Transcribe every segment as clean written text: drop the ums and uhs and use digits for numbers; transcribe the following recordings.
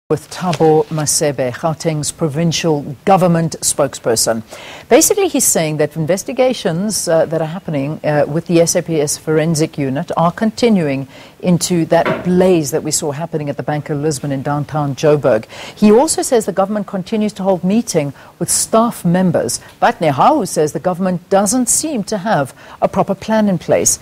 With Thabo Masebe, Gauteng's provincial government spokesperson. Basically, he's saying that investigations that are happening with the SAPS forensic unit are continuing into that blaze that we saw happening at the Bank of Lisbon in downtown Joburg. He also says the government continues to hold meeting with staff members, but Nehawu says the government doesn't seem to have a proper plan in place.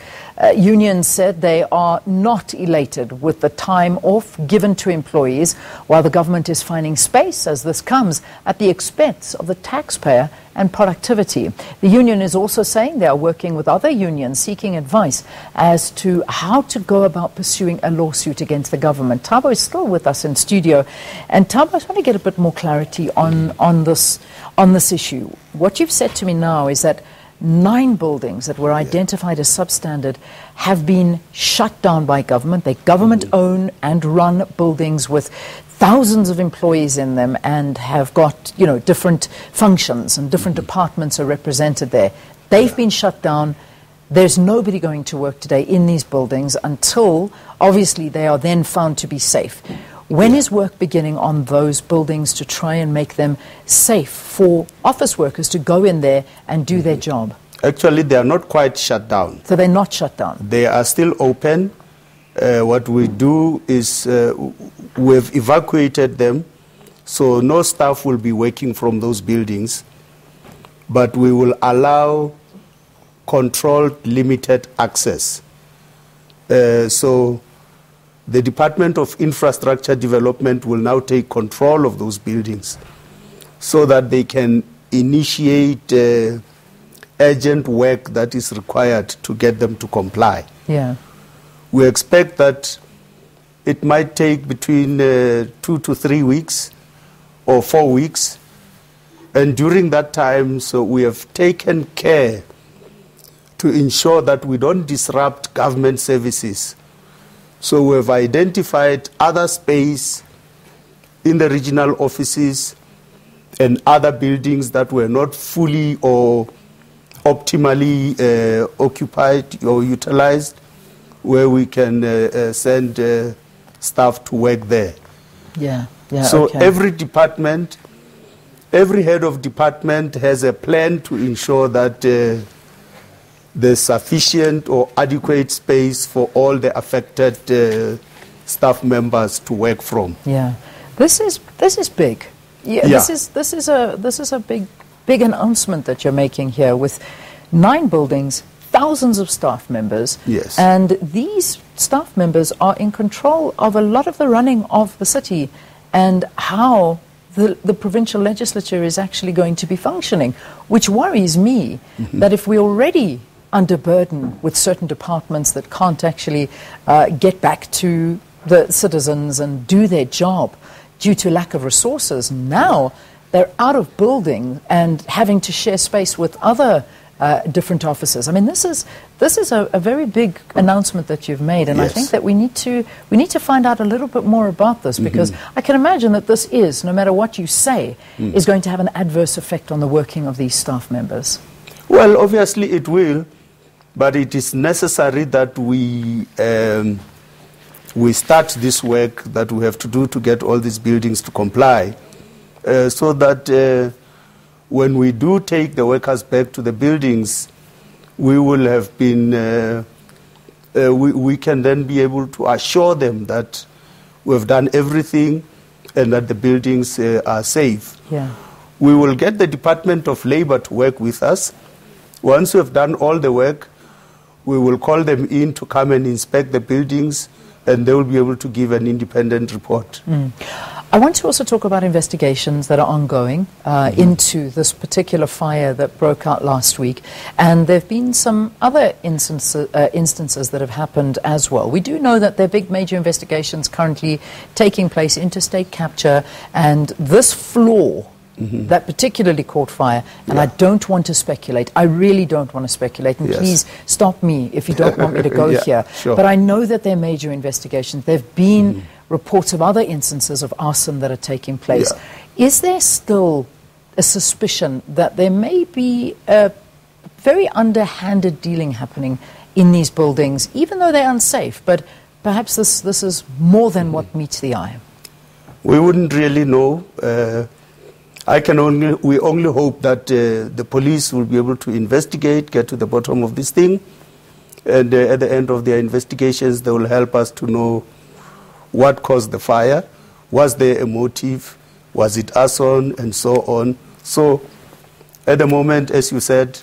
Unions said they are not elated with the time off given to employees, while the government is finding space as this comes at the expense of the taxpayer and productivity. The union is also saying they are working with other unions seeking advice as to how to go about pursuing a lawsuit against the government. Thabo is still with us in studio. And Thabo, I just want to get a bit more clarity on this issue. What you've said to me now is that 9 buildings that were identified as substandard have been shut down by government. They government-owned and run buildings with thousands of employees in them and have got, different functions and different departments are represented there. They've been shut down. There's nobody going to work today in these buildings until, obviously, they are then found to be safe. When is work beginning on those buildings to try and make them safe for office workers to go in there and do their job? Actually, they are not quite shut down. So they're not shut down? They are still open. What we do is we've evacuated them, so no staff will be working from those buildings, but we will allow controlled, limited access. So the Department of Infrastructure Development will now take control of those buildings so that they can initiate urgent work that is required to get them to comply. Yeah. We expect that it might take between 2 to 3 weeks or 4 weeks. And during that time, so we have taken care to ensure that we don't disrupt government services. So we have identified other space in the regional offices and other buildings that were not fully or optimally occupied or utilized, where we can send staff to work there. So every department, every head of department has a plan to ensure that there's sufficient or adequate space for all the affected staff members to work from. Yeah, this is big. This is a big announcement that you're making here with 9 buildings, thousands of staff members. Yes. And these staff members are in control of a lot of the running of the city and how the provincial legislature is actually going to be functioning, which worries me that if we're already under burden with certain departments that can't actually get back to the citizens and do their job due to lack of resources, now they're out of building and having to share space with other different offices. I mean, this is a very big announcement that you've made, and I think that we need to find out a little bit more about this, because I can imagine that this is, no matter what you say, is going to have an adverse effect on the working of these staff members. Well, obviously it will, but it is necessary that we start this work that we have to do to get all these buildings to comply, so that when we do take the workers back to the buildings, we will have been, we can then be able to assure them that we've done everything and that the buildings are safe. Yeah. We will get the Department of Labor to work with us. Once we've done all the work, we will call them in to come and inspect the buildings, and they will be able to give an independent report. I want to also talk about investigations that are ongoing into this particular fire that broke out last week. And there have been some other instances that have happened as well. We do know that there are big major investigations currently taking place, interstate capture, and this floor that particularly caught fire, and I don't want to speculate. I really don't want to speculate, and please stop me if you don't want me to go here. Sure. But I know that there are major investigations. There have been reports of other instances of arson that are taking place. Is there still a suspicion that there may be a very underhanded dealing happening in these buildings, even though they're unsafe, but perhaps this is more than what meets the eye? We wouldn't really know. We only hope that the police will be able to investigate, get to the bottom of this thing, and at the end of their investigations, they will help us to know what caused the fire, was there a motive, was it arson, and so on. So, at the moment, as you said,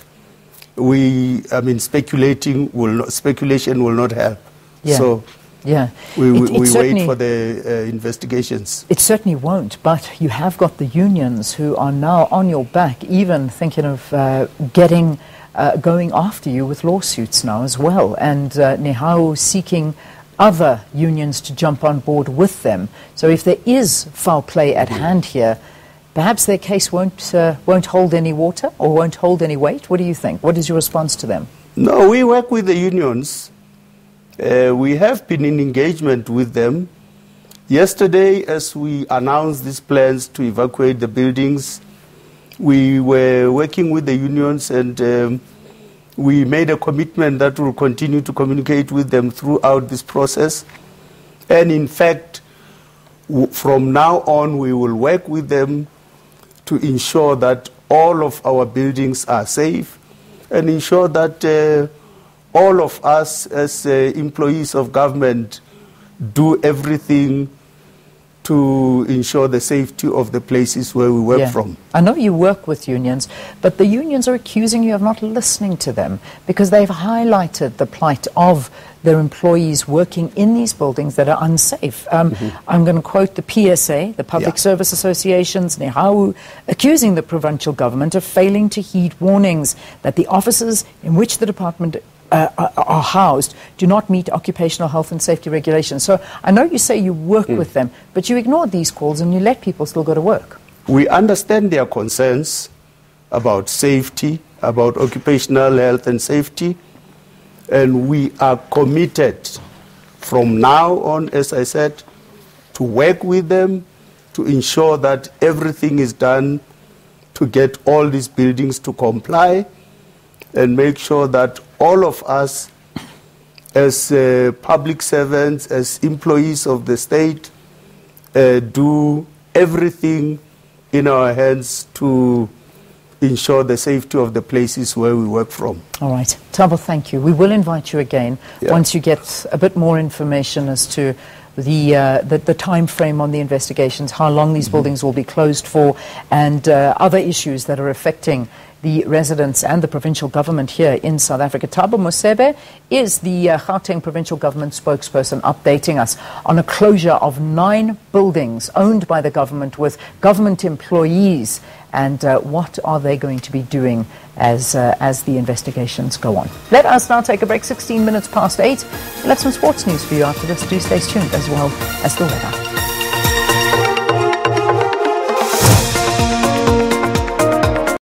speculation will not help. Yeah. So, yeah. We wait for the investigations. It certainly won't, but you have got the unions who are now on your back, even thinking of going after you with lawsuits now as well, and Nehawu seeking other unions to jump on board with them. So if there is foul play at hand here, perhaps their case won't hold any water or won't hold any weight. What do you think? What is your response to them? No, we work with the unions. We have been in engagement with them. Yesterday, as we announced these plans to evacuate the buildings, we were working with the unions, and we made a commitment that we'll continue to communicate with them throughout this process. And in fact, from now on, we will work with them to ensure that all of our buildings are safe and ensure that all of us as employees of government do everything to ensure the safety of the places where we work from. I know you work with unions, but the unions are accusing you of not listening to them because they've highlighted the plight of their employees working in these buildings that are unsafe. I'm going to quote the PSA, the Public Service Associations, Nehawu, accusing the provincial government of failing to heed warnings that the offices in which the department are housed do not meet occupational health and safety regulations. So I know you say you work with them, but you ignored these calls and you let people still go to work. We understand their concerns about safety, about occupational health and safety, and we are committed from now on, as I said, to work with them to ensure that everything is done to get all these buildings to comply and make sure that all of us as public servants, as employees of the state, do everything in our hands to ensure the safety of the places where we work from. All right. Thabo, thank you. We will invite you again once you get a bit more information as to the time frame on the investigations, how long these buildings will be closed for, and other issues that are affecting the residents and the provincial government here in South Africa. Thabo Masebe is the Gauteng provincial government spokesperson, updating us on a closure of 9 buildings owned by the government with government employees, and what are they going to be doing as the investigations go on. Let us now take a break, 16 minutes past 8. We'll have some sports news for you after this. Do stay tuned as well as the weather.